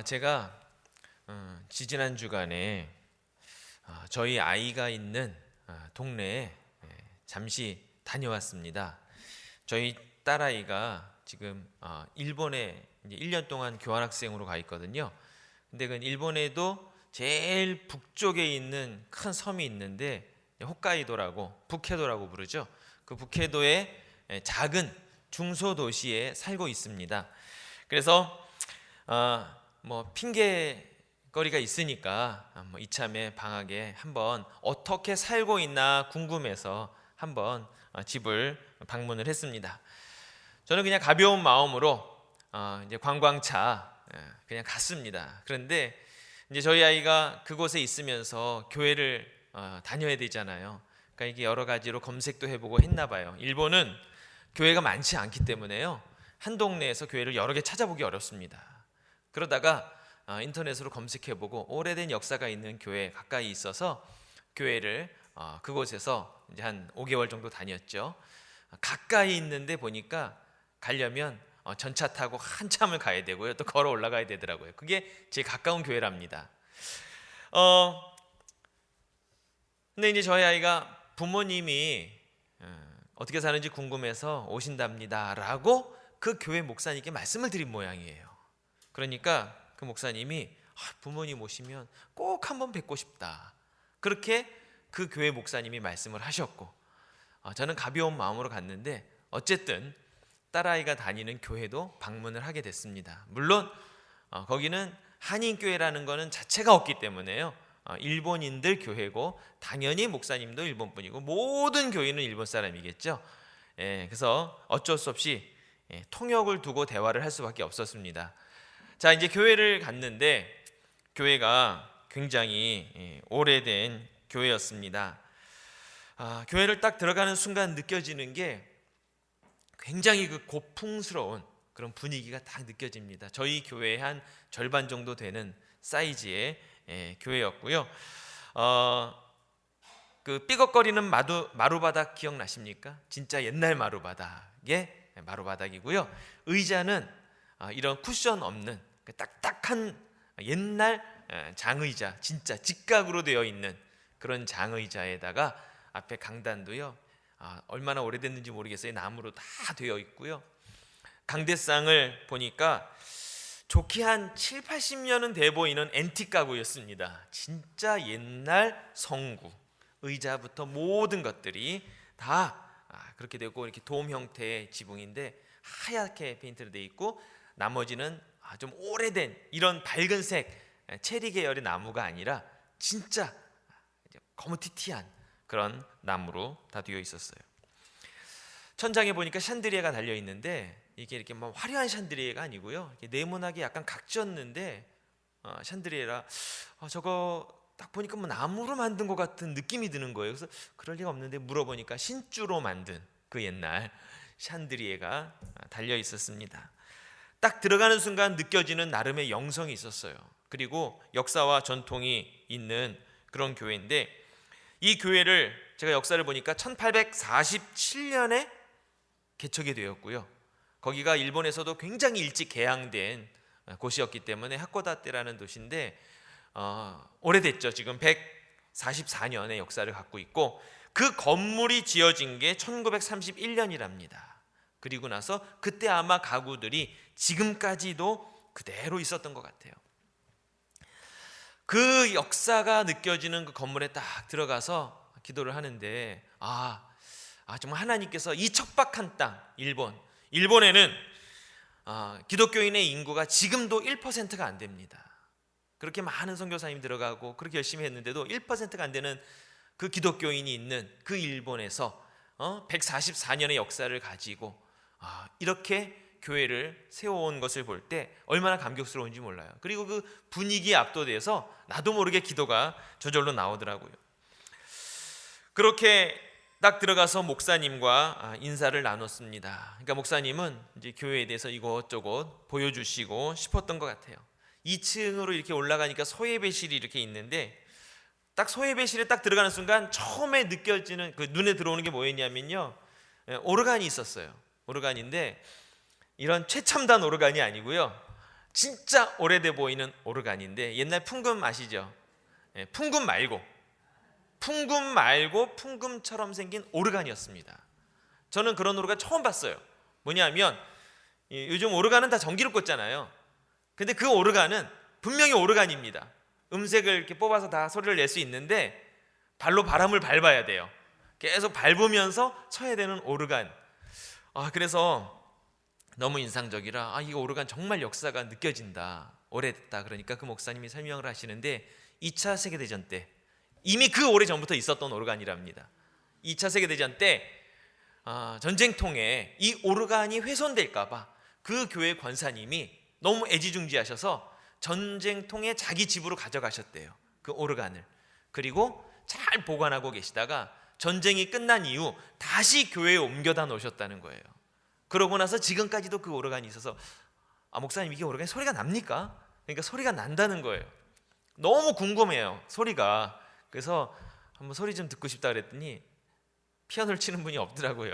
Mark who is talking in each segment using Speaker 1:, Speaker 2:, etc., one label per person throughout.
Speaker 1: 제가 지지난 주간에 저희 아이가 있는 동네에 잠시 다녀왔습니다. 저희 딸아이가 지금 일본에 이제 1년 동안 교환학생으로 가 있거든요. 근데 그 일본에도 제일 북쪽에 있는 큰 섬이 있는데 홋카이도라고 북해도라고 부르죠. 그 북해도의 작은 중소도시에 살고 있습니다. 그래서 뭐 핑계거리가 있으니까 이참에 방학에 한번 어떻게 살고 있나 궁금해서 한번 집을 방문을 했습니다. 저는 그냥 가벼운 마음으로 이제 관광차 그냥 갔습니다. 그런데 이제 저희 아이가 그곳에 있으면서 교회를 다녀야 되잖아요. 그러니까 이게 여러 가지로 검색도 해보고 했나 봐요. 일본은 교회가 많지 않기 때문에요. 한 동네에서 교회를 여러 개 찾아보기 어렵습니다. 그러다가 인터넷으로 검색해보고 오래된 역사가 있는 교회 가까이 있어서 교회를 그곳에서 이제 한 5개월 정도 다녔죠. 가까이 있는데 보니까 가려면 전차 타고 한참을 가야 되고요. 또 걸어 올라가야 되더라고요. 그게 제일 가까운 교회랍니다. 근데 이제 저희 아이가 부모님이 어떻게 사는지 궁금해서 오신답니다 라고 그 교회 목사님께 말씀을 드린 모양이에요. 그러니까 그 목사님이 부모님 오시면 꼭 한번 뵙고 싶다, 그렇게 그 교회 목사님이 말씀을 하셨고, 저는 가벼운 마음으로 갔는데 어쨌든 딸아이가 다니는 교회도 방문을 하게 됐습니다. 물론 거기는 한인교회라는 거는 자체가 없기 때문에요. 일본인들 교회고 당연히 목사님도 일본분이고 모든 교인은 일본 사람이겠죠. 그래서 어쩔 수 없이 통역을 두고 대화를 할 수밖에 없었습니다. 자, 이제 교회를 갔는데 교회가 굉장히 오래된 교회였습니다. 교회를 딱 들어가는 순간 느껴지는 게 굉장히 그 고풍스러운 그런 분위기가 딱 느껴집니다. 저희 교회의 한 절반 정도 되는 사이즈의 교회였고요. 그 삐걱거리는 마루바닥 기억나십니까? 진짜 옛날 마루바닥의 마루바닥이고요. 의자는 이런 쿠션 없는 딱딱한 옛날 장의자, 진짜 직각으로 되어 있는 그런 장의자에다가 앞에 강단도요, 얼마나 오래됐는지 모르겠어요. 나무로 다 되어 있고요. 강대상을 보니까 좋게 한 7, 80년은 돼 보이는 앤틱 가구였습니다. 진짜 옛날 성구, 의자부터 모든 것들이 다 그렇게 되고, 이렇게 돔 형태의 지붕인데 하얗게 페인트로 되어 있고, 나머지는 좀 오래된 이런 밝은색 체리 계열의 나무가 아니라 진짜 거무튀튀한 그런 나무로 다 되어 있었어요. 천장에 보니까 샹드리에가 달려 있는데 이게 이렇게 뭐 화려한 샹드리에가 아니고요. 이렇게 네모나게 약간 각졌는데 샹드리에라 저거 딱 보니까 뭐 나무로 만든 것 같은 느낌이 드는 거예요. 그래서 그럴 리가 없는데 물어보니까 신주로 만든 그 옛날 샹드리에가 달려 있었습니다. 딱 들어가는 순간 느껴지는 나름의 영성이 있었어요. 그리고 역사와 전통이 있는 그런 교회인데, 이 교회를 제가 역사를 보니까 1847년에 개척이 되었고요. 거기가 일본에서도 굉장히 일찍 개항된 곳이었기 때문에 하코다테라는 도시인데 오래됐죠. 지금 144년의 역사를 갖고 있고, 그 건물이 지어진 게 1931년이랍니다. 그리고 나서 그때 아마 가구들이 지금까지도 그대로 있었던 것 같아요. 그 역사가 느껴지는 그 건물에 딱 들어가서 기도를 하는데 정말 하나님께서 이 척박한 땅 일본에는 기독교인의 인구가 지금도 1%가 안 됩니다. 그렇게 많은 선교사님 들어가고 그렇게 열심히 했는데도 1%가 안 되는 그 기독교인이 있는 그 일본에서 144년의 역사를 가지고 이렇게 교회를 세워온 것을 볼 때 얼마나 감격스러운지 몰라요. 그리고 그 분위기에 압도돼서 나도 모르게 기도가 저절로 나오더라고요. 그렇게 딱 들어가서 목사님과 인사를 나눴습니다. 그러니까 목사님은 이제 교회에 대해서 이것저것 보여주시고 싶었던 것 같아요. 2층으로 이렇게 올라가니까 소예배실이 이렇게 있는데, 딱 소예배실에 딱 들어가는 순간 처음에 느껴지는 그 눈에 들어오는 게 뭐였냐면요, 오르간이 있었어요. 오르간인데 이런 최첨단 오르간이 아니고요, 진짜 오래돼 보이는 오르간인데 옛날 풍금 아시죠? 풍금 말고 풍금처럼 생긴 오르간이었습니다. 저는 그런 오르간 처음 봤어요. 뭐냐면 요즘 오르간은 다 전기를 꽂잖아요. 근데 그 오르간은 분명히 오르간입니다. 음색을 이렇게 뽑아서 다 소리를 낼 수 있는데 발로 바람을 밟아야 돼요. 계속 밟으면서 쳐야 되는 오르간. 그래서 너무 인상적이라 이 오르간 정말 역사가 느껴진다. 오래됐다. 그러니까 그 목사님이 설명을 하시는데 2차 세계대전 때 이미 그 오래전부터 있었던 오르간이랍니다. 2차 세계대전 때 전쟁통에 이 오르간이 훼손될까 봐 그 교회 권사님이 너무 애지중지하셔서 전쟁통에 자기 집으로 가져가셨대요. 그 오르간을. 그리고 잘 보관하고 계시다가 전쟁이 끝난 이후 다시 교회에 옮겨다 놓으셨다는 거예요. 그러고 나서 지금까지도 그 오르간이 있어서 목사님 이게 오르간이 소리가 납니까? 그러니까 소리가 난다는 거예요. 너무 궁금해요, 소리가. 그래서 한번 소리 좀 듣고 싶다 그랬더니 피아노를 치는 분이 없더라고요.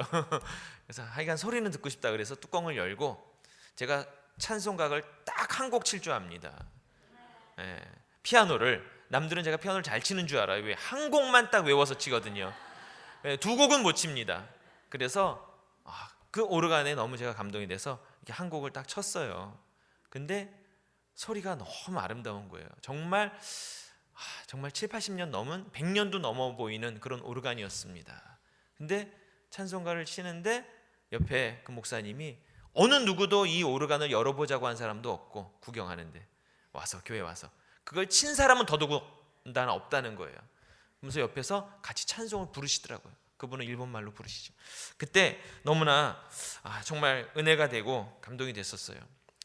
Speaker 1: 그래서 하여간 소리는 듣고 싶다 그래서 뚜껑을 열고 제가 찬송각을 딱 한 곡 칠 줄 압니다. 피아노를. 남들은 제가 피아노를 잘 치는 줄 알아요. 왜? 한 곡만 딱 외워서 치거든요. 두 곡은 못 칩니다. 그래서 그 오르간에 너무 제가 감동이 돼서 이렇게 한 곡을 딱 쳤어요. 근데 소리가 너무 아름다운 거예요. 정말 7, 80년 넘은 100년도 넘어 보이는 그런 오르간이었습니다. 근데 찬송가를 치는데 옆에 그 목사님이 어느 누구도 이 오르간을 열어보자고 한 사람도 없고 구경하는데 교회에 와서 그걸 친 사람은 더더군다나 없다는 거예요. 그러면서 옆에서 같이 찬송을 부르시더라고요. 그분은 일본말로 부르시죠. 그때 너무나 정말 은혜가 되고 감동이 됐었어요.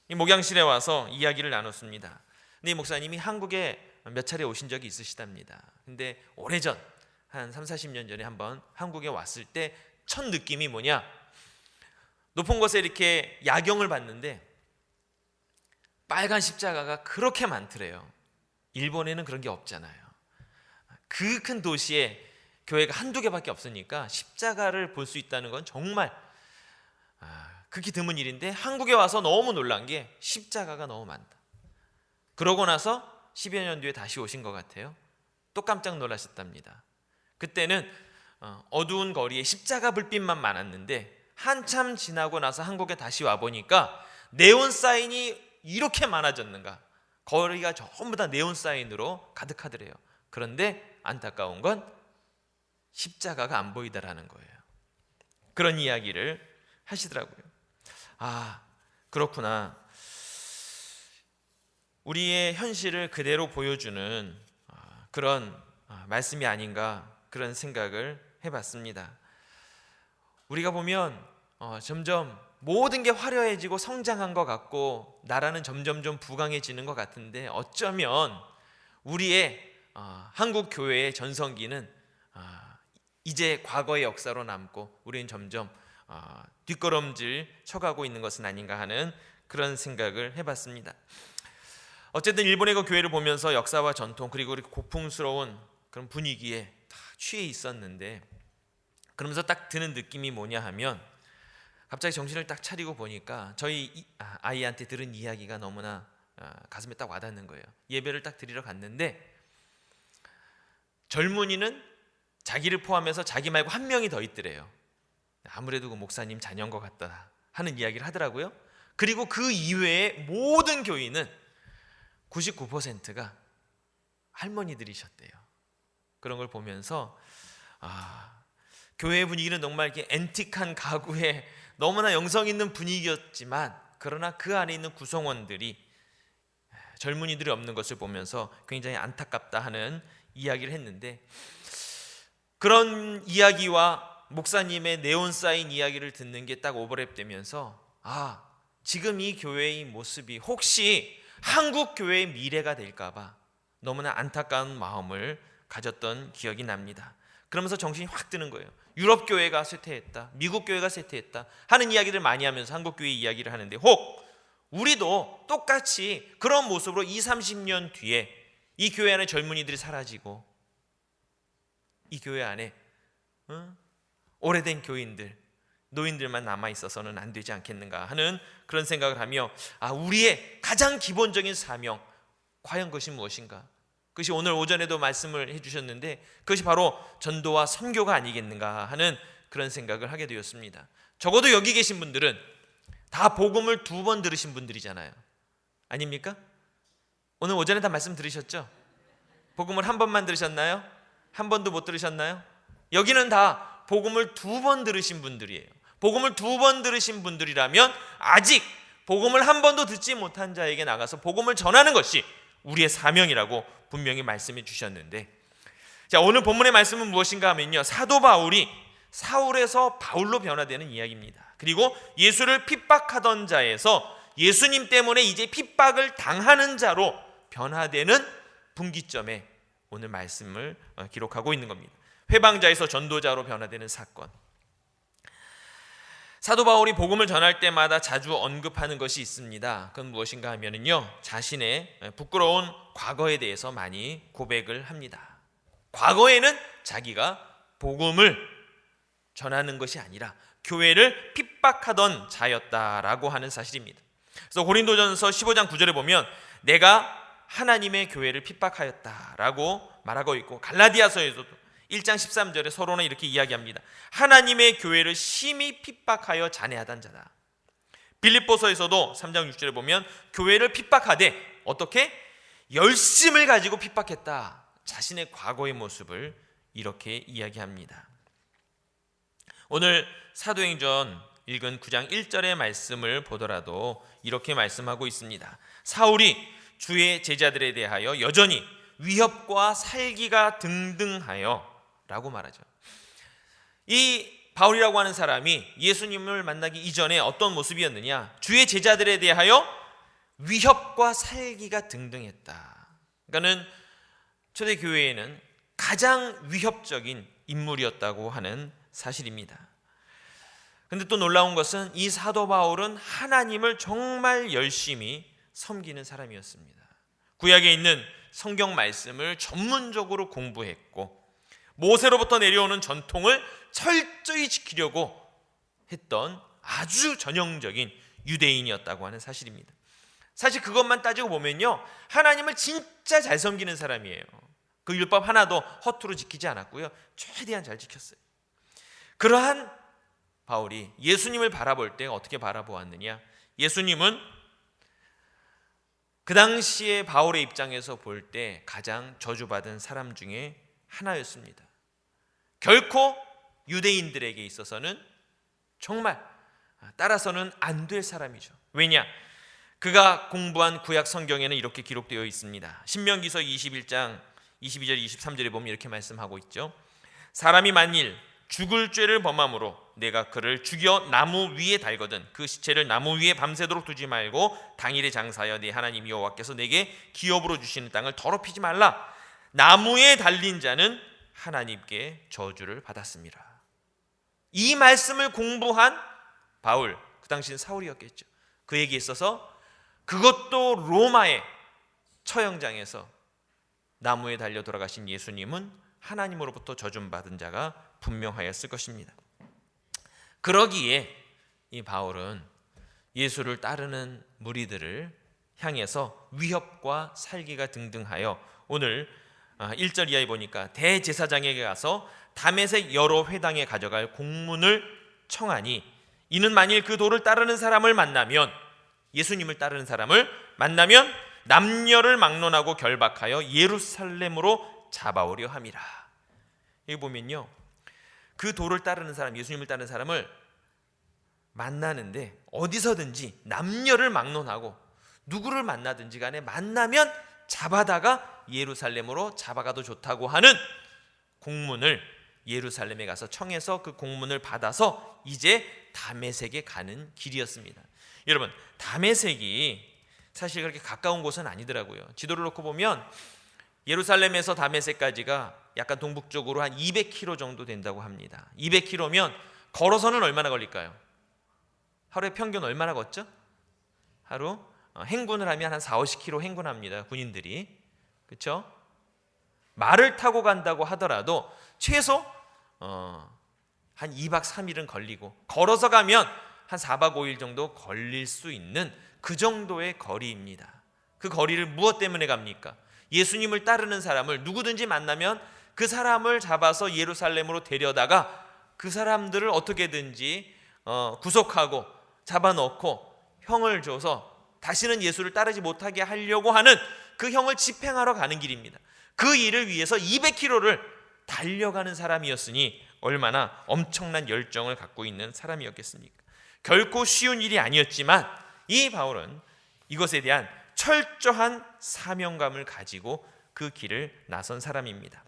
Speaker 1: 이 목양실에 와서 이야기를 나눴습니다. 근데 이 목사님이 한국에 몇 차례 오신 적이 있으시답니다. 근데 오래전 한 3, 40년 전에 한번 한국에 왔을 때 첫 느낌이 뭐냐? 높은 곳에 이렇게 야경을 봤는데 빨간 십자가가 그렇게 많더래요. 일본에는 그런 게 없잖아요. 그 큰 도시에 교회가 한두 개밖에 없으니까 십자가를 볼 수 있다는 건 정말 극히 드문 일인데 한국에 와서 너무 놀란 게 십자가가 너무 많다. 그러고 나서 10여 년 뒤에 다시 오신 것 같아요. 또 깜짝 놀라셨답니다. 그때는 어두운 거리에 십자가 불빛만 많았는데 한참 지나고 나서 한국에 다시 와보니까 네온 사인이 이렇게 많아졌는가. 거리가 전부 다 네온 사인으로 가득하더래요. 그런데 안타까운 건 십자가가 안 보이더라는 거예요. 그런 이야기를 하시더라고요. 그렇구나. 우리의 현실을 그대로 보여주는 그런 말씀이 아닌가 그런 생각을 해봤습니다. 우리가 보면 점점 모든 게 화려해지고 성장한 것 같고 나라는 점점 부강해지는 것 같은데 어쩌면 우리의 한국 교회의 전성기는 이제 과거의 역사로 남고 우리는 점점 뒷걸음질 쳐가고 있는 것은 아닌가 하는 그런 생각을 해봤습니다. 어쨌든 일본의 그 교회를 보면서 역사와 전통 그리고 이렇게 고풍스러운 그런 분위기에 다 취해 있었는데 그러면서 딱 드는 느낌이 뭐냐 하면 갑자기 정신을 딱 차리고 보니까 저희 아이한테 들은 이야기가 너무나 가슴에 딱 와닿는 거예요. 예배를 딱 드리러 갔는데 젊은이는 자기를 포함해서 자기 말고 한 명이 더 있더래요. 아무래도 그 목사님 자녀인 것 같다 하는 이야기를 하더라고요. 그리고 그 이외의 모든 교인은 99%가 할머니들이셨대요. 그런 걸 보면서 교회 분위기는 정말 이렇게 앤틱한 가구에 너무나 영성 있는 분위기였지만 그러나 그 안에 있는 구성원들이 젊은이들이 없는 것을 보면서 굉장히 안타깝다 하는 이야기를 했는데 그런 이야기와 목사님의 네온 사인 이야기를 듣는 게 딱 오버랩되면서 지금 이 교회의 모습이 혹시 한국 교회의 미래가 될까 봐 너무나 안타까운 마음을 가졌던 기억이 납니다. 그러면서 정신이 확 드는 거예요. 유럽 교회가 쇠퇴했다, 미국 교회가 쇠퇴했다 하는 이야기를 많이 하면서 한국 교회 이야기를 하는데 혹 우리도 똑같이 그런 모습으로 20, 30년 뒤에 이 교회 안에 젊은이들이 사라지고 이 교회 안에 오래된 교인들, 노인들만 남아있어서는 안 되지 않겠는가 하는 그런 생각을 하며 우리의 가장 기본적인 사명 과연 그것이 무엇인가? 그것이 오늘 오전에도 말씀을 해주셨는데 그것이 바로 전도와 선교가 아니겠는가 하는 그런 생각을 하게 되었습니다. 적어도 여기 계신 분들은 다 복음을 2번 들으신 분들이잖아요. 아닙니까? 오늘 오전에 다 말씀 들으셨죠? 복음을 1번만 들으셨나요? 1번도 못 들으셨나요? 여기는 다 복음을 2번 들으신 분들이에요. 복음을 2번 들으신 분들이라면 아직 복음을 1번도 듣지 못한 자에게 나가서 복음을 전하는 것이 우리의 사명이라고 분명히 말씀해 주셨는데, 자, 오늘 본문의 말씀은 무엇인가 하면요, 사도 바울이 사울에서 바울로 변화되는 이야기입니다. 그리고 예수를 핍박하던 자에서 예수님 때문에 이제 핍박을 당하는 자로 변화되는 분기점에 오늘 말씀을 기록하고 있는 겁니다. 회방자에서 전도자로 변화되는 사건. 사도 바울이 복음을 전할 때마다 자주 언급하는 것이 있습니다. 그건 무엇인가 하면요, 자신의 부끄러운 과거에 대해서 많이 고백을 합니다. 과거에는 자기가 복음을 전하는 것이 아니라 교회를 핍박하던 자였다라고 하는 사실입니다. 그래서 고린도전서 15장 9절에 보면 내가 하나님의 교회를 핍박하였다라고 말하고 있고, 갈라디아서에서도 1장 13절에 서로는 이렇게 이야기합니다. 하나님의 교회를 심히 핍박하여 잔해하던 자다. 빌립보서에서도 3장 6절에 보면 교회를 핍박하되 어떻게? 열심을 가지고 핍박했다. 자신의 과거의 모습을 이렇게 이야기합니다. 오늘 사도행전 읽은 9장 1절의 말씀을 보더라도 이렇게 말씀하고 있습니다. 사울이 주의 제자들에 대하여 여전히 위협과 살기가 등등하여 라고 말하죠. 이 바울이라고 하는 사람이 예수님을 만나기 이전에 어떤 모습이었느냐? 주의 제자들에 대하여 위협과 살기가 등등했다. 그러니까는 초대교회에는 가장 위협적인 인물이었다고 하는 사실입니다. 근데 또 놀라운 것은 이 사도 바울은 하나님을 정말 열심히 섬기는 사람이었습니다. 구약에 있는 성경 말씀을 전문적으로 공부했고 모세로부터 내려오는 전통을 철저히 지키려고 했던 아주 전형적인 유대인이었다고 하는 사실입니다. 사실 그것만 따지고 보면요, 하나님을 진짜 잘 섬기는 사람이에요. 그 율법 하나도 허투루 지키지 않았고요, 최대한 잘 지켰어요. 그러한 바울이 예수님을 바라볼 때 어떻게 바라보았느냐? 예수님은 그 당시에 바울의 입장에서 볼 때 가장 저주받은 사람 중에 하나였습니다. 결코 유대인들에게 있어서는 정말 따라서는 안 될 사람이죠. 왜냐? 그가 공부한 구약 성경에는 이렇게 기록되어 있습니다. 신명기서 21장 22절 23절에 보면 이렇게 말씀하고 있죠. 사람이 만일 죽을 죄를 범함으로 내가 그를 죽여 나무 위에 달거든 그 시체를 나무 위에 밤새도록 두지 말고 당일에 장사하여 네 하나님 여호와께서 내게 기업으로 주시는 땅을 더럽히지 말라. 나무에 달린 자는 하나님께 저주를 받았습니다. 이 말씀을 공부한 바울, 그 당시는 사울이었겠죠. 그에게 있어서 그것도 로마의 처형장에서 나무에 달려 돌아가신 예수님은 하나님으로부터 저주받은 자가 분명하였을 것입니다. 그러기에 이 바울은 예수를 따르는 무리들을 향해서 위협과 살기가 등등하여 오늘 1절 이하에 보니까 대제사장에게 가서 다메섹 여러 회당에 가져갈 공문을 청하니 이는 만일 그 도를 따르는 사람을 만나면, 예수님을 따르는 사람을 만나면 남녀를 막론하고 결박하여 예루살렘으로 잡아오려 함이라. 여기 보면요, 그 도를 따르는 사람, 예수님을 따르는 사람을 만나는데 어디서든지 남녀를 막론하고 누구를 만나든지 간에 만나면 잡아다가 예루살렘으로 잡아가도 좋다고 하는 공문을 예루살렘에 가서 청해서 그 공문을 받아서 이제 다메섹에 가는 길이었습니다. 여러분, 다메섹이 사실 그렇게 가까운 곳은 아니더라고요. 지도를 놓고 보면 예루살렘에서 다메섹까지가 약간 동북쪽으로 한 200km 정도 된다고 합니다. 200km면 걸어서는 얼마나 걸릴까요? 하루에 평균 얼마나 걷죠? 하루 행군을 하면 한 40-50km 행군합니다. 군인들이. 그렇죠? 말을 타고 간다고 하더라도 최소 한 2박 3일은 걸리고 걸어서 가면 한 4박 5일 정도 걸릴 수 있는 그 정도의 거리입니다. 그 거리를 무엇 때문에 갑니까? 예수님을 따르는 사람을 누구든지 만나면 그 사람을 잡아서 예루살렘으로 데려다가 그 사람들을 어떻게든지 구속하고 잡아넣고 형을 줘서 다시는 예수를 따르지 못하게 하려고 하는 그 형을 집행하러 가는 길입니다. 그 일을 위해서 200km를 달려가는 사람이었으니 얼마나 엄청난 열정을 갖고 있는 사람이었겠습니까? 결코 쉬운 일이 아니었지만 이 바울은 이것에 대한 철저한 사명감을 가지고 그 길을 나선 사람입니다.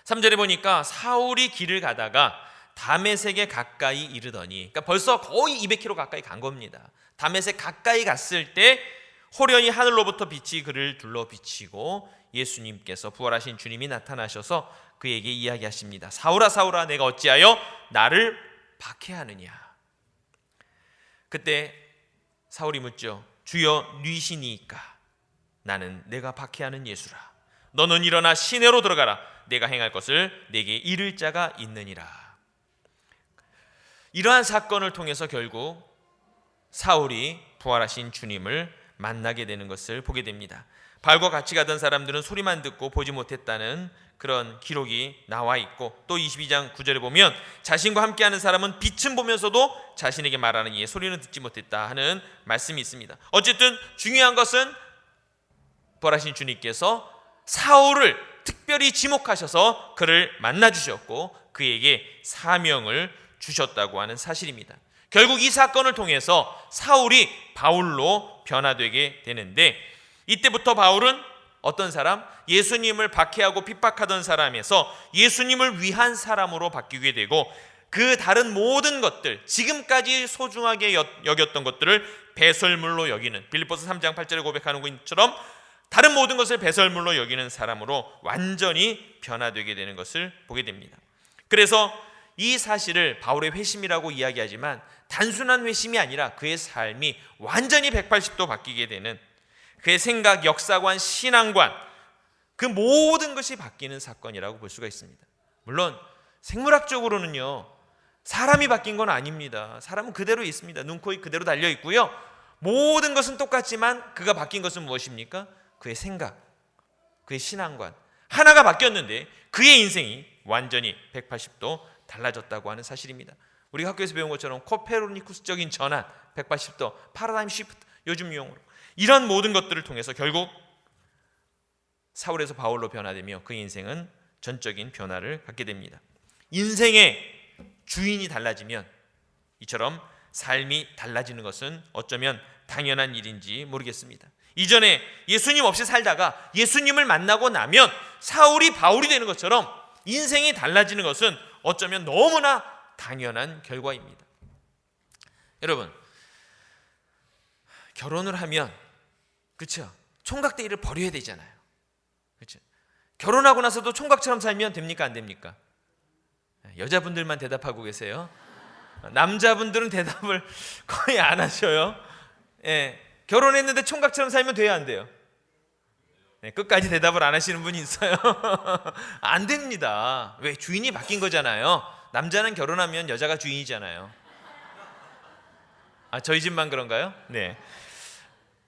Speaker 1: 3절에 보니까 사울이 길을 가다가 다메섹에 가까이 이르더니, 그러니까 벌써 거의 200km 가까이 간 겁니다. 다메섹 가까이 갔을 때 호련히 하늘로부터 빛이 그를 둘러 비치고 예수님께서, 부활하신 주님이 나타나셔서 그에게 이야기하십니다. 사울아 사울아 내가 어찌하여 나를 박해하느냐. 그때 사울이 묻죠. 주여 뉘시니이까? 나는 내가 박해하는 예수라. 너는 일어나 시내로 들어가라. 내가 행할 것을 내게 이를 자가 있느니라. 이러한 사건을 통해서 결국 사울이 부활하신 주님을 만나게 되는 것을 보게 됩니다. 바울과 같이 가던 사람들은 소리만 듣고 보지 못했다는 그런 기록이 나와 있고, 또 22장 9절에 보면 자신과 함께하는 사람은 빛은 보면서도 자신에게 말하는 이의 소리는 듣지 못했다 하는 말씀이 있습니다. 어쨌든 중요한 것은 부활하신 주님께서 사울을 특별히 지목하셔서 그를 만나주셨고 그에게 사명을 주셨다고 하는 사실입니다. 결국 이 사건을 통해서 사울이 바울로 변화되게 되는데, 이때부터 바울은 어떤 사람? 예수님을 박해하고 핍박하던 사람에서 예수님을 위한 사람으로 바뀌게 되고, 그 다른 모든 것들, 지금까지 소중하게 여겼던 것들을 배설물로 여기는, 빌립보서 3장 8절에 고백하는 것처럼 다른 모든 것을 배설물로 여기는 사람으로 완전히 변화되게 되는 것을 보게 됩니다. 그래서 이 사실을 바울의 회심이라고 이야기하지만 단순한 회심이 아니라 그의 삶이 완전히 180도 바뀌게 되는, 그의 생각, 역사관, 신앙관, 그 모든 것이 바뀌는 사건이라고 볼 수가 있습니다. 물론 생물학적으로는요, 사람이 바뀐 건 아닙니다. 사람은 그대로 있습니다. 눈, 코, 입 그대로 달려 있고요. 모든 것은 똑같지만 그가 바뀐 것은 무엇입니까? 그의 생각, 그의 신앙관 하나가 바뀌었는데 그의 인생이 완전히 180도 달라졌다고 하는 사실입니다. 우리가 학교에서 배운 것처럼 코페르니쿠스적인 전환, 180도 파라다임 시프트, 요즘 용어로 이런 모든 것들을 통해서 결국 사울에서 바울로 변화되며 그 인생은 전적인 변화를 갖게 됩니다. 인생의 주인이 달라지면 이처럼 삶이 달라지는 것은 어쩌면 당연한 일인지 모르겠습니다. 이전에 예수님 없이 살다가 예수님을 만나고 나면 사울이 바울이 되는 것처럼 인생이 달라지는 것은 어쩌면 너무나 당연한 결과입니다. 여러분, 결혼을 하면 그렇죠? 총각대기를 버려야 되잖아요. 그렇죠? 결혼하고 나서도 총각처럼 살면 됩니까? 안 됩니까? 여자분들만 대답하고 계세요. 남자분들은 대답을 거의 안 하셔요. 예, 결혼했는데 총각처럼 살면 돼요, 안 돼요? 네, 끝까지 대답을 안 하시는 분이 있어요. 안 됩니다. 왜? 주인이 바뀐 거잖아요. 남자는 결혼하면 여자가 주인이잖아요. 아, 저희 집만 그런가요? 네,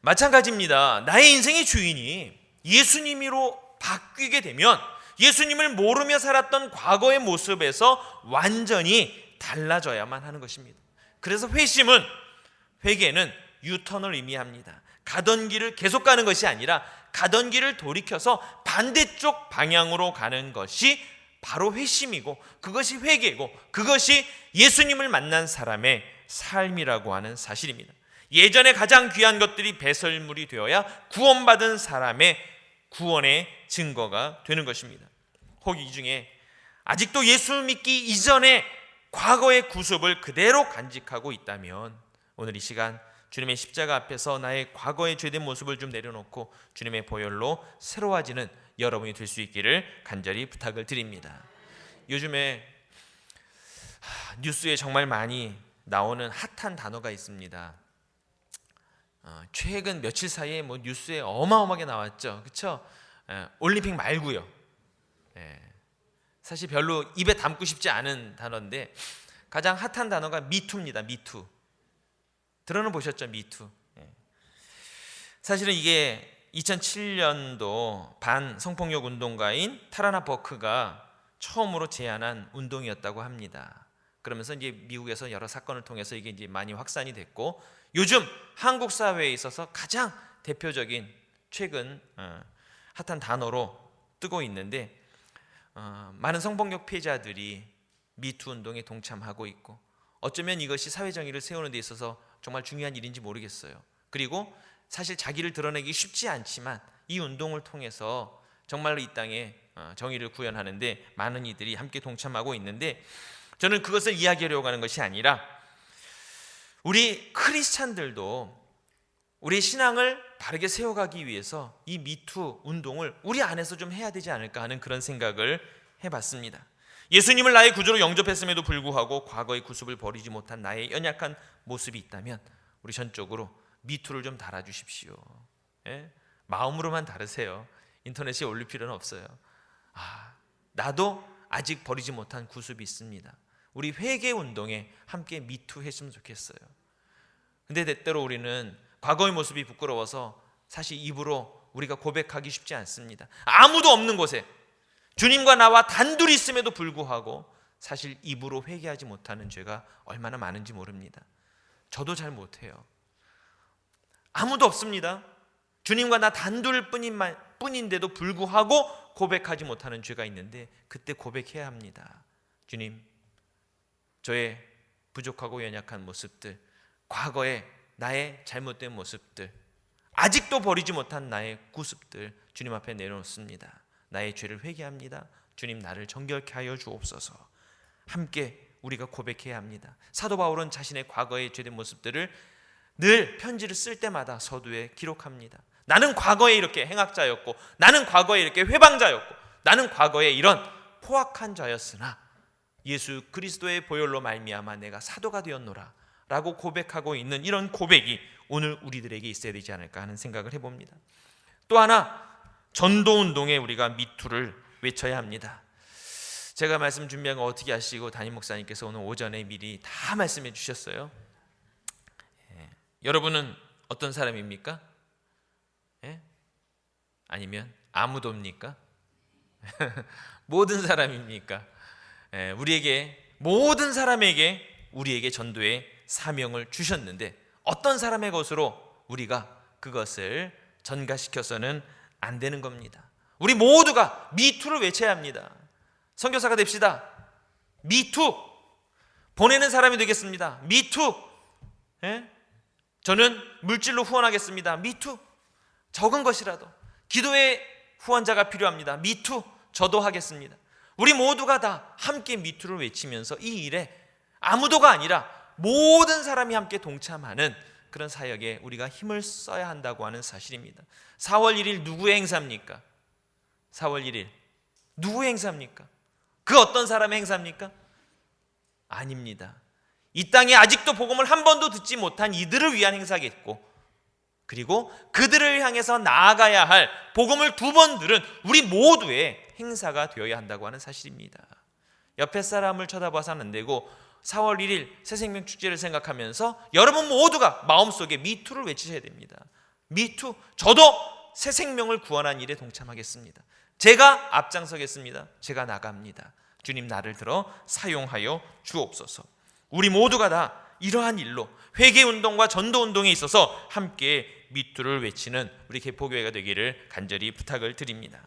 Speaker 1: 마찬가지입니다. 나의 인생의 주인이 예수님으로 바뀌게 되면 예수님을 모르며 살았던 과거의 모습에서 완전히 달라져야만 하는 것입니다. 그래서 회심은, 회개는 유턴을 의미합니다. 가던 길을 계속 가는 것이 아니라 가던 길을 돌이켜서 반대쪽 방향으로 가는 것이 바로 회심이고, 그것이 회개고, 그것이 예수님을 만난 사람의 삶이라고 하는 사실입니다. 예전에 가장 귀한 것들이 배설물이 되어야 구원받은 사람의 구원의 증거가 되는 것입니다. 혹 이 중에 아직도 예수 믿기 이전에 과거의 구습을 그대로 간직하고 있다면 오늘 이 시간 주님의 십자가 앞에서 나의 과거의 죄된 모습을 좀 내려놓고 주님의 보혈로 새로워지는 여러분이 될 수 있기를 간절히 부탁을 드립니다. 요즘에 뉴스에 정말 많이 나오는 핫한 단어가 있습니다. 최근 며칠 사이에 뭐 뉴스에 어마어마하게 나왔죠, 그렇죠? 올림픽 말고요. 사실 별로 입에 담고 싶지 않은 단어인데 가장 핫한 단어가 미투입니다. 미투. 들어는 보셨죠? 미투. 사실은 이게 2007년도 반 성폭력 운동가인 타라나 버크가 처음으로 제안한 운동이었다고 합니다. 그러면서 이제 미국에서 여러 사건을 통해서 이게 이제 많이 확산이 됐고, 요즘 한국 사회에 있어서 가장 대표적인 최근 핫한 단어로 뜨고 있는데, 많은 성폭력 피해자들이 미투 운동에 동참하고 있고, 어쩌면 이것이 사회 정의를 세우는 데 있어서 정말 중요한 일인지 모르겠어요. 그리고 사실 자기를 드러내기 쉽지 않지만 이 운동을 통해서 정말로 이 땅에 정의를 구현하는데 많은 이들이 함께 동참하고 있는데, 저는 그것을 이야기하려고 하는 것이 아니라 우리 크리스찬들도 우리 신앙을 바르게 세워가기 위해서 이 미투 운동을 우리 안에서 좀 해야 되지 않을까 하는 그런 생각을 해봤습니다. 예수님을 나의 구주로 영접했음에도 불구하고 과거의 구습을 버리지 못한 나의 연약한 모습이 있다면 우리 전적으로 미투를 좀 달아주십시오. 마음으로만 다르세요. 인터넷에 올릴 필요는 없어요. 나도 아직 버리지 못한 구습이 있습니다. 우리 회개 운동에 함께 미투 했으면 좋겠어요. 근데 때때로 우리는 과거의 모습이 부끄러워서 사실 입으로 우리가 고백하기 쉽지 않습니다. 아무도 없는 곳에 주님과 나와 단둘이 있음에도 불구하고 사실 입으로 회개하지 못하는 죄가 얼마나 많은지 모릅니다. 저도 잘 못해요. 아무도 없습니다. 주님과 나 단둘 뿐인데도 불구하고 고백하지 못하는 죄가 있는데, 그때 고백해야 합니다. 주님, 저의 부족하고 연약한 모습들, 과거의 나의 잘못된 모습들, 아직도 버리지 못한 나의 구습들 주님 앞에 내려놓습니다. 나의 죄를 회개합니다. 주님, 나를 정결케 하여 주옵소서. 함께 우리가 고백해야 합니다. 사도 바울은 자신의 과거의 죄된 모습들을 늘 편지를 쓸 때마다 서두에 기록합니다. 나는 과거에 이렇게 행악자였고, 나는 과거에 이렇게 회방자였고, 나는 과거에 이런 포악한 자였으나 예수 그리스도의 보혈로 말미암아 내가 사도가 되었노라 라고 고백하고 있는 이런 고백이 오늘 우리들에게 있어야 되지 않을까 하는 생각을 해봅니다. 또 하나, 전도운동에 우리가 미투를 외쳐야 합니다. 제가 말씀 준비한 거 어떻게 아시고 담임 목사님께서 오늘 오전에 미리 다 말씀해 주셨어요. 여러분은 어떤 사람입니까? 아니면 아무도입니까? 모든 사람입니까? 모든 사람에게 우리에게 전도의 사명을 주셨는데, 어떤 사람의 것으로 우리가 그것을 전가시켜서는 안 되는 겁니다. 우리 모두가 미투를 외쳐야 합니다. 선교사가 됩시다. 미투. 보내는 사람이 되겠습니다. 미투. 저는 물질로 후원하겠습니다. 미투. 적은 것이라도 기도의 후원자가 필요합니다. 미투. 저도 하겠습니다. 우리 모두가 다 함께 미투를 외치면서 이 일에 아무도가 아니라 모든 사람이 함께 동참하는 그런 사역에 우리가 힘을 써야 한다고 하는 사실입니다. 4월 1일 누구의 행사입니까? 4월 1일 누구의 행사입니까? 그 어떤 사람의 행사입니까? 아닙니다. 이 땅에 아직도 복음을 한 번도 듣지 못한 이들을 위한 행사겠고, 그리고 그들을 향해서 나아가야 할 복음을 2번 들은 우리 모두의 행사가 되어야 한다고 하는 사실입니다. 옆에 사람을 쳐다봐서는 안 되고 4월 1일 새생명 축제를 생각하면서 여러분 모두가 마음속에 미투를 외치셔야 됩니다. 미투. 저도 새 생명을 구원한 일에 동참하겠습니다. 제가 앞장서겠습니다. 제가 나갑니다. 주님, 나를 들어 사용하여 주옵소서. 우리 모두가 다 이러한 일로 회개운동과 전도운동에 있어서 함께 미투를 외치는 우리 개포교회가 되기를 간절히 부탁을 드립니다.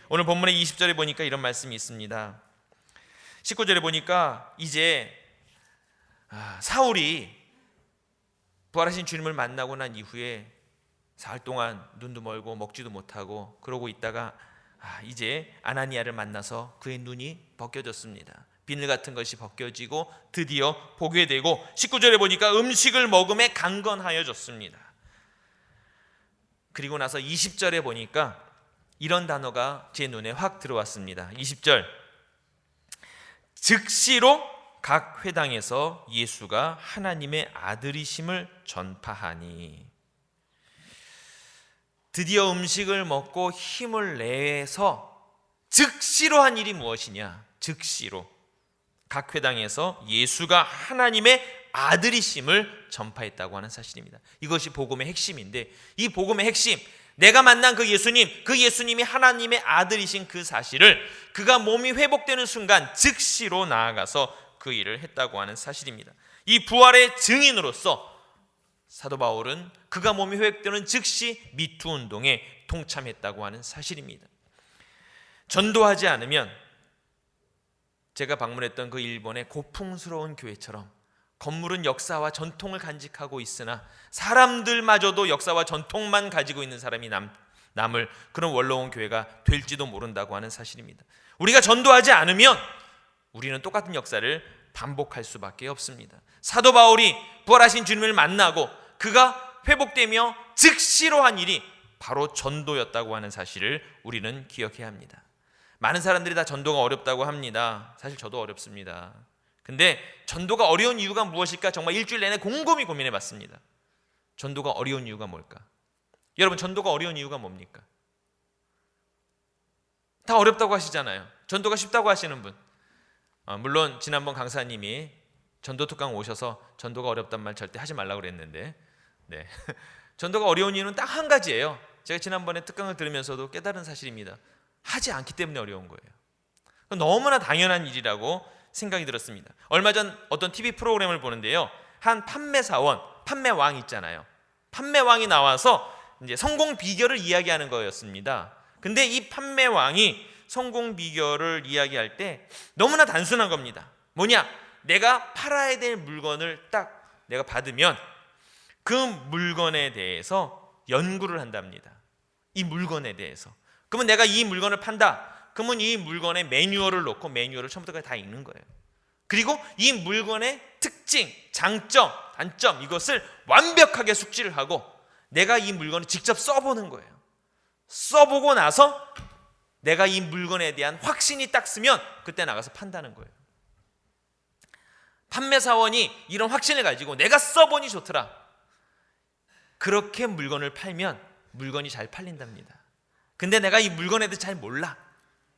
Speaker 1: 오늘 본문의 20절에 보니까 이런 말씀이 있습니다. 19절에 보니까 이제 사울이 부활하신 주님을 만나고 난 이후에 사흘 동안 눈도 멀고 먹지도 못하고 그러고 있다가 이제 아나니아를 만나서 그의 눈이 벗겨졌습니다. 비늘 같은 것이 벗겨지고 드디어 보게 되고, 19절에 보니까 음식을 먹음에 강건하여졌습니다. 그리고 나서 20절에 보니까 이런 단어가 제 눈에 확 들어왔습니다. 20절, 즉시로 각 회당에서 예수가 하나님의 아들이심을 전파하니. 드디어 음식을 먹고 힘을 내서 즉시로 한 일이 무엇이냐? 즉시로. 각 회당에서 예수가 하나님의 아들이심을 전파했다고 하는 사실입니다. 이것이 복음의 핵심인데, 이 복음의 핵심, 내가 만난 그 예수님이 하나님의 아들이신 그 사실을 그가 몸이 회복되는 순간 즉시로 나아가서 그 일을 했다고 하는 사실입니다. 이 부활의 증인으로서 사도 바울은 그가 몸이 회복되는 즉시 미투 운동에 동참했다고 하는 사실입니다. 전도하지 않으면 제가 방문했던 그 일본의 고풍스러운 교회처럼 건물은 역사와 전통을 간직하고 있으나 사람들마저도 역사와 전통만 가지고 있는 사람이 남을 그런 원로원 교회가 될지도 모른다고 하는 사실입니다. 우리가 전도하지 않으면 우리는 똑같은 역사를 반복할 수밖에 없습니다. 사도 바울이 부활하신 주님을 만나고 그가 회복되며 즉시로 한 일이 바로 전도였다고 하는 사실을 우리는 기억해야 합니다. 많은 사람들이 다 전도가 어렵다고 합니다. 사실 저도 어렵습니다. 근데 전도가 어려운 이유가 무엇일까? 정말 일주일 내내 곰곰이 고민해 봤습니다. 전도가 어려운 이유가 뭘까? 여러분, 전도가 어려운 이유가 뭡니까? 다 어렵다고 하시잖아요. 전도가 쉽다고 하시는 분. 물론 지난번 강사님이 전도 특강 오셔서 전도가 어렵단 말 절대 하지 말라고 그랬는데, 네. 전도가 어려운 이유는 딱 한 가지예요. 제가 지난번에 특강을 들으면서도 깨달은 사실입니다. 하지 않기 때문에 어려운 거예요. 너무나 당연한 일이라고 생각이 들었습니다. 얼마 전 어떤 TV 프로그램을 보는데요, 한 판매왕 있잖아요. 판매왕이 나와서 이제 성공 비결을 이야기하는 거였습니다. 근데 이 판매왕이 성공 비결을 이야기할 때 너무나 단순한 겁니다. 뭐냐? 내가 팔아야 될 물건을 딱 내가 받으면 그 물건에 대해서 연구를 한답니다. 이 물건에 대해서. 그러면 내가 이 물건을 판다. 그러면 이 물건에 매뉴얼을 놓고 매뉴얼을 처음부터까지 다 읽는 거예요. 그리고 이 물건의 특징, 장점, 단점 이것을 완벽하게 숙지를 하고 내가 이 물건을 직접 써보는 거예요. 써보고 나서 내가 이 물건에 대한 확신이 딱 쓰면 그때 나가서 판다는 거예요. 판매사원이 이런 확신을 가지고 내가 써보니 좋더라. 그렇게 물건을 팔면 물건이 잘 팔린답니다. 근데 내가 이 물건에 대해서 잘 몰라.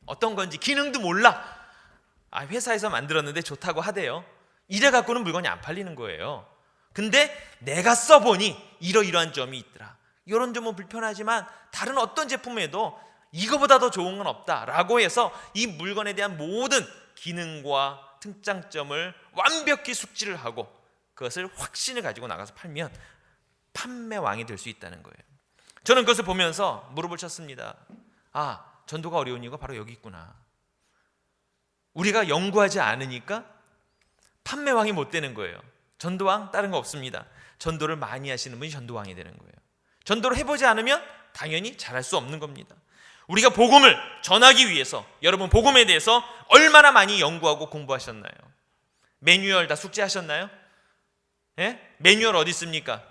Speaker 1: 어떤 건지 기능도 몰라. 회사에서 만들었는데 좋다고 하대요. 이래 갖고는 물건이 안 팔리는 거예요. 근데 내가 써보니 이러이러한 점이 있더라. 이런 점은 불편하지만 다른 어떤 제품에도 이거보다 더 좋은 건 없다라고 해서 이 물건에 대한 모든 기능과 특장점을 완벽히 숙지를 하고 그것을 확신을 가지고 나가서 팔면 판매왕이 될 수 있다는 거예요. 저는 그것을 보면서 무릎을 쳤습니다. 전도가 어려운 이유가 바로 여기 있구나. 우리가 연구하지 않으니까 판매왕이 못 되는 거예요. 전도왕 다른 거 없습니다. 전도를 많이 하시는 분이 전도왕이 되는 거예요. 전도를 해보지 않으면 당연히 잘할 수 없는 겁니다. 우리가 복음을 전하기 위해서 여러분 복음에 대해서 얼마나 많이 연구하고 공부하셨나요? 매뉴얼 다 숙지하셨나요? 예? 매뉴얼 어디 있습니까?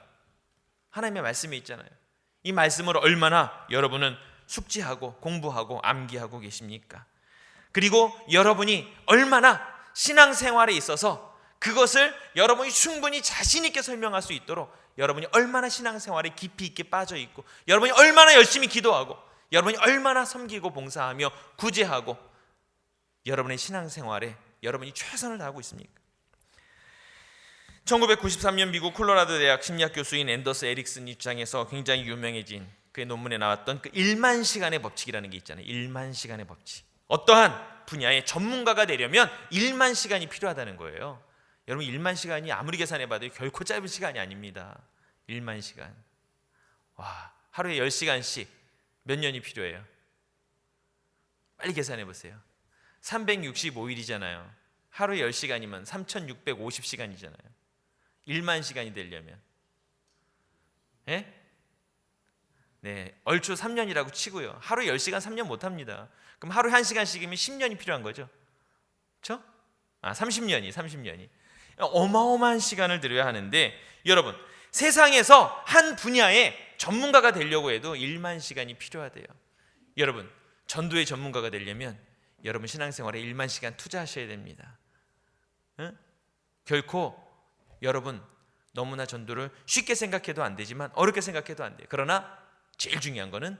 Speaker 1: 하나님의 말씀에 있잖아요. 이 말씀을 얼마나 여러분은 숙지하고 공부하고 암기하고 계십니까? 그리고 여러분이 얼마나 신앙생활에 있어서 그것을 여러분이 충분히 자신 있게 설명할 수 있도록 여러분이 얼마나 신앙생활에 깊이 있게 빠져 있고 여러분이 얼마나 열심히 기도하고 여러분이 얼마나 섬기고 봉사하며 구제하고 여러분의 신앙생활에 여러분이 최선을 다하고 있습니까? 1993년 미국 콜로라도 대학 심리학 교수인 앤더스 에릭슨 입장에서 굉장히 유명해진 그의 논문에 나왔던 그 1만 시간의 법칙이라는 게 있잖아요. 1만 시간의 법칙. 어떠한 분야의 전문가가 되려면 1만 시간이 필요하다는 거예요. 여러분 1만 시간이 아무리 계산해봐도 결코 짧은 시간이 아닙니다. 1만 시간. 하루에 10시간씩 몇 년이 필요해요? 빨리 계산해보세요. 365일이잖아요. 하루에 10시간이면 3650시간이잖아요. 1만 시간이 되려면 네, 얼추 3년이라고 치고요. 하루에 10시간 3년 못합니다. 그럼 하루에 1시간씩이면 10년이 필요한 거죠. 그렇죠? 30년이 어마어마한 시간을 들여야 하는데 여러분 세상에서 한 분야의 전문가가 되려고 해도 1만 시간이 필요하대요. 여러분 전도의 전문가가 되려면 여러분 신앙생활에 1만 시간 투자하셔야 됩니다. 결코 여러분 너무나 전도를 쉽게 생각해도 안 되지만 어렵게 생각해도 안 돼요. 그러나 제일 중요한 거는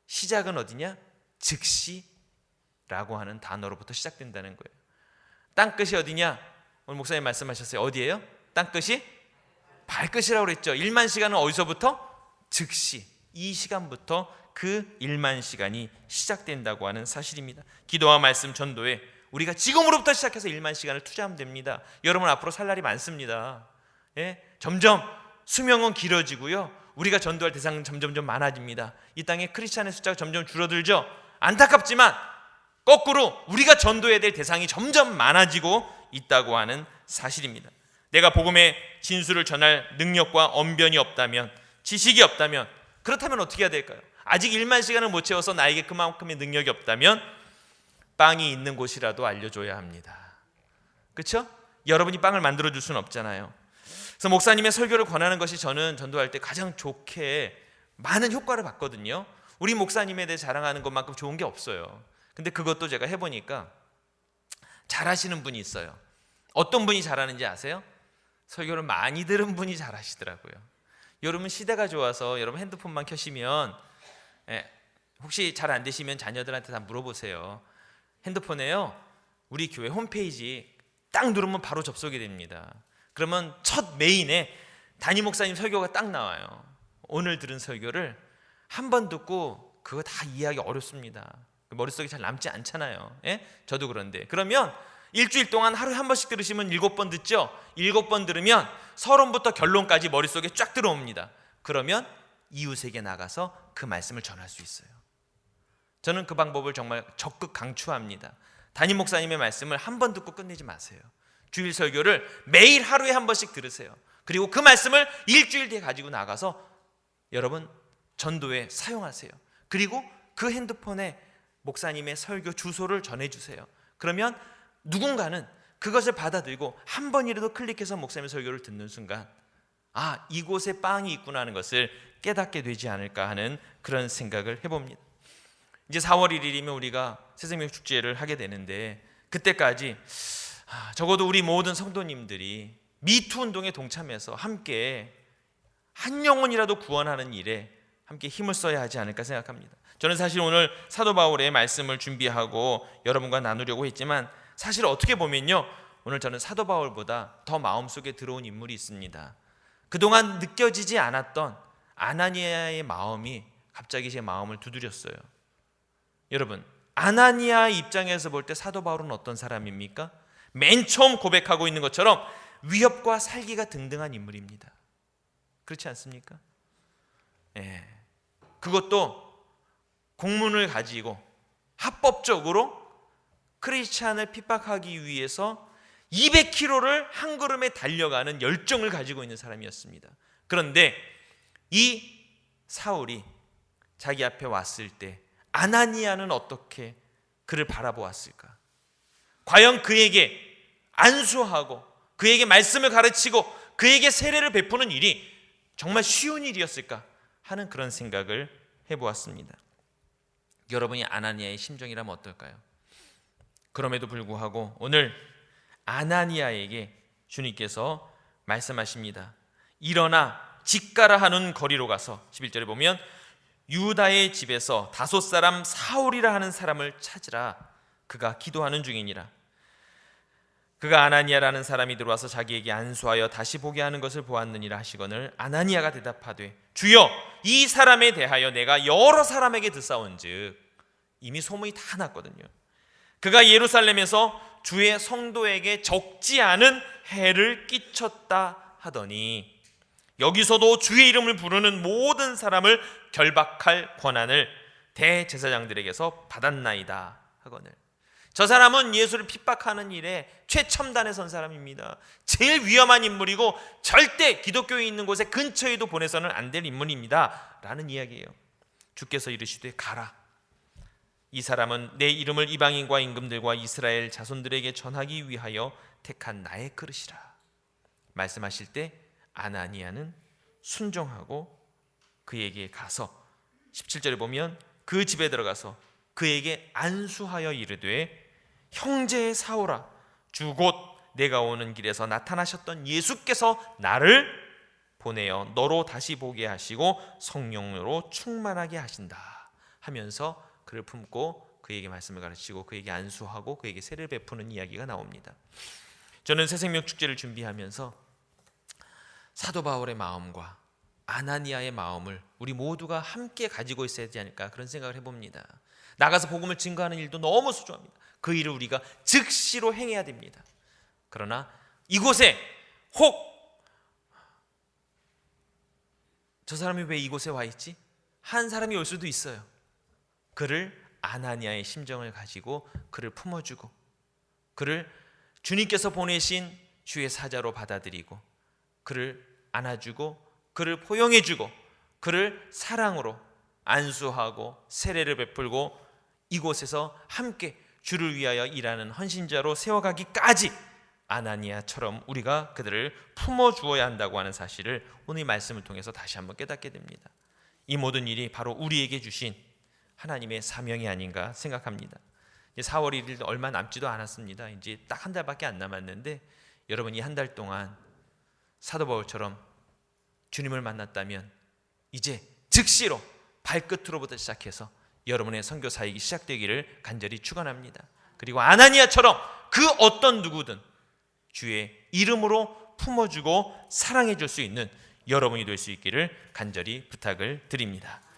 Speaker 1: 시작은 어디냐? 즉시라고 하는 단어로부터 시작된다는 거예요. 땅끝이 어디냐? 오늘 목사님 말씀하셨어요. 어디예요? 땅끝이 발끝이라고 그랬죠. 1만 시간은 어디서부터? 즉시 이 시간부터 그 1만 시간이 시작된다고 하는 사실입니다. 기도와 말씀, 전도에 우리가 지금으로부터 시작해서 1만 시간을 투자하면 됩니다. 여러분 앞으로 살 날이 많습니다. 예? 점점 수명은 길어지고요, 우리가 전도할 대상은 점점 많아집니다. 이 땅에 크리스찬의 숫자가 점점 줄어들죠. 안타깝지만 거꾸로 우리가 전도해야 될 대상이 점점 많아지고 있다고 하는 사실입니다. 내가 복음의 진수를 전할 능력과 언변이 없다면, 지식이 없다면, 그렇다면 어떻게 해야 될까요? 아직 1만 시간을 못 채워서 나에게 그만큼의 능력이 없다면 빵이 있는 곳이라도 알려줘야 합니다. 그렇죠? 여러분이 빵을 만들어줄 수는 없잖아요. 그래서 목사님의 설교를 권하는 것이 저는 전도할 때 가장 좋게 많은 효과를 봤거든요. 우리 목사님에 대해 자랑하는 것만큼 좋은 게 없어요. 근데 그것도 제가 해보니까 잘하시는 분이 있어요. 어떤 분이 잘하는지 아세요? 설교를 많이 들은 분이 잘하시더라고요. 여러분 시대가 좋아서 여러분 핸드폰만 켜시면, 혹시 잘 안 되시면 자녀들한테 다 물어보세요. 핸드폰에요, 우리 교회 홈페이지 딱 누르면 바로 접속이 됩니다. 그러면 첫 메인에 담임 목사님 설교가 딱 나와요. 오늘 들은 설교를 한 번 듣고 그거 다 이해하기 어렵습니다. 머릿속에 잘 남지 않잖아요. 저도 그런데. 그러면 일주일 동안 하루에 한 번씩 들으시면 7번 듣죠. 7번 들으면 서론부터 결론까지 머릿속에 쫙 들어옵니다. 그러면 이웃에게 나가서 그 말씀을 전할 수 있어요. 저는 그 방법을 정말 적극 강추합니다. 담임 목사님의 말씀을 한 번 듣고 끝내지 마세요. 주일 설교를 매일 하루에 한 번씩 들으세요. 그리고 그 말씀을 일주일 뒤에 가지고 나가서 여러분 전도에 사용하세요. 그리고 그 핸드폰에 목사님의 설교 주소를 전해주세요. 그러면 누군가는 그것을 받아들고 한 번이라도 클릭해서 목사님의 설교를 듣는 순간, 아, 이곳에 빵이 있구나 하는 것을 깨닫게 되지 않을까 하는 그런 생각을 해봅니다. 이제 4월 1일이면 우리가 새생명 축제를 하게 되는데, 그때까지 적어도 우리 모든 성도님들이 미투 운동에 동참해서 함께 한 영혼이라도 구원하는 일에 함께 힘을 써야 하지 않을까 생각합니다. 저는 사실 오늘 사도 바울의 말씀을 준비하고 여러분과 나누려고 했지만, 사실 어떻게 보면요, 오늘 저는 사도 바울보다 더 마음속에 들어온 인물이 있습니다. 그동안 느껴지지 않았던 아나니아의 마음이 갑자기 제 마음을 두드렸어요. 여러분, 아나니아 입장에서 볼 때 사도 바울은 어떤 사람입니까? 맨 처음 고백하고 있는 것처럼 위협과 살기가 등등한 인물입니다. 그렇지 않습니까? 그것도 공문을 가지고 합법적으로 크리스찬을 핍박하기 위해서 200km를 한 걸음에 달려가는 열정을 가지고 있는 사람이었습니다. 그런데 이 사울이 자기 앞에 왔을 때 아나니아는 어떻게 그를 바라보았을까? 과연 그에게 안수하고 그에게 말씀을 가르치고 그에게 세례를 베푸는 일이 정말 쉬운 일이었을까 하는 그런 생각을 해보았습니다. 여러분이 아나니아의 심정이라면 어떨까요? 그럼에도 불구하고 오늘 아나니아에게 주님께서 말씀하십니다. 일어나 직가라 하는 거리로 가서 11절에 보면 유다의 집에서 다섯 사람 사울이라 하는 사람을 찾으라. 그가 기도하는 중이니라. 그가 아나니아라는 사람이 들어와서 자기에게 안수하여 다시 보게 하는 것을 보았느니라 하시거늘 아나니아가 대답하되 주여 이 사람에 대하여 내가 여러 사람에게 듣사온즉, 이미 소문이 다 났거든요. 그가 예루살렘에서 주의 성도에게 적지 않은 해를 끼쳤다 하더니 여기서도 주의 이름을 부르는 모든 사람을 결박할 권한을 대제사장들에게서 받았나이다 하거늘. 저 사람은 예수를 핍박하는 일에 최첨단에 선 사람입니다. 제일 위험한 인물이고 절대 기독교에 있는 곳에 근처에도 보내서는 안 될 인물입니다 라는 이야기예요. 주께서 이르시되 가라. 이 사람은 내 이름을 이방인과 임금들과 이스라엘 자손들에게 전하기 위하여 택한 나의 그릇이라. 말씀하실 때 아나니아는 순종하고 그에게 가서 17절에 보면 그 집에 들어가서 그에게 안수하여 이르되 형제 사울아, 주 곧 내가 오는 길에서 나타나셨던 예수께서 나를 보내어 너로 다시 보게 하시고 성령으로 충만하게 하신다 하면서 그를 품고 그에게 말씀을 가르치고 그에게 안수하고 그에게 세례를 베푸는 이야기가 나옵니다. 저는 새생명 축제를 준비하면서 사도 바울의 마음과 아나니아의 마음을 우리 모두가 함께 가지고 있어야 되지 않을까 그런 생각을 해봅니다. 나가서 복음을 증거하는 일도 너무 소중합니다. 그 일을 우리가 즉시로 행해야 됩니다. 그러나 이곳에 혹 저 사람이 왜 이곳에 와 있지? 한 사람이 올 수도 있어요. 그를 아나니아의 심정을 가지고 그를 품어주고 그를 주님께서 보내신 주의 사자로 받아들이고 그를 안아주고 그를 포용해주고 그를 사랑으로 안수하고 세례를 베풀고 이곳에서 함께 주를 위하여 일하는 헌신자로 세워가기까지 아나니아처럼 우리가 그들을 품어주어야 한다고 하는 사실을 오늘 이 말씀을 통해서 다시 한번 깨닫게 됩니다. 이 모든 일이 바로 우리에게 주신 하나님의 사명이 아닌가 생각합니다. 4월 1일 얼마 남지도 않았습니다. 이제 딱 한 달밖에 안 남았는데 여러분 이 한 달 동안 사도 바울처럼 주님을 만났다면 이제 즉시로 발끝으로부터 시작해서 여러분의 선교 사역이 시작되기를 간절히 축원합니다. 그리고 아나니아처럼 그 어떤 누구든 주의 이름으로 품어주고 사랑해줄 수 있는 여러분이 될 수 있기를 간절히 부탁을 드립니다.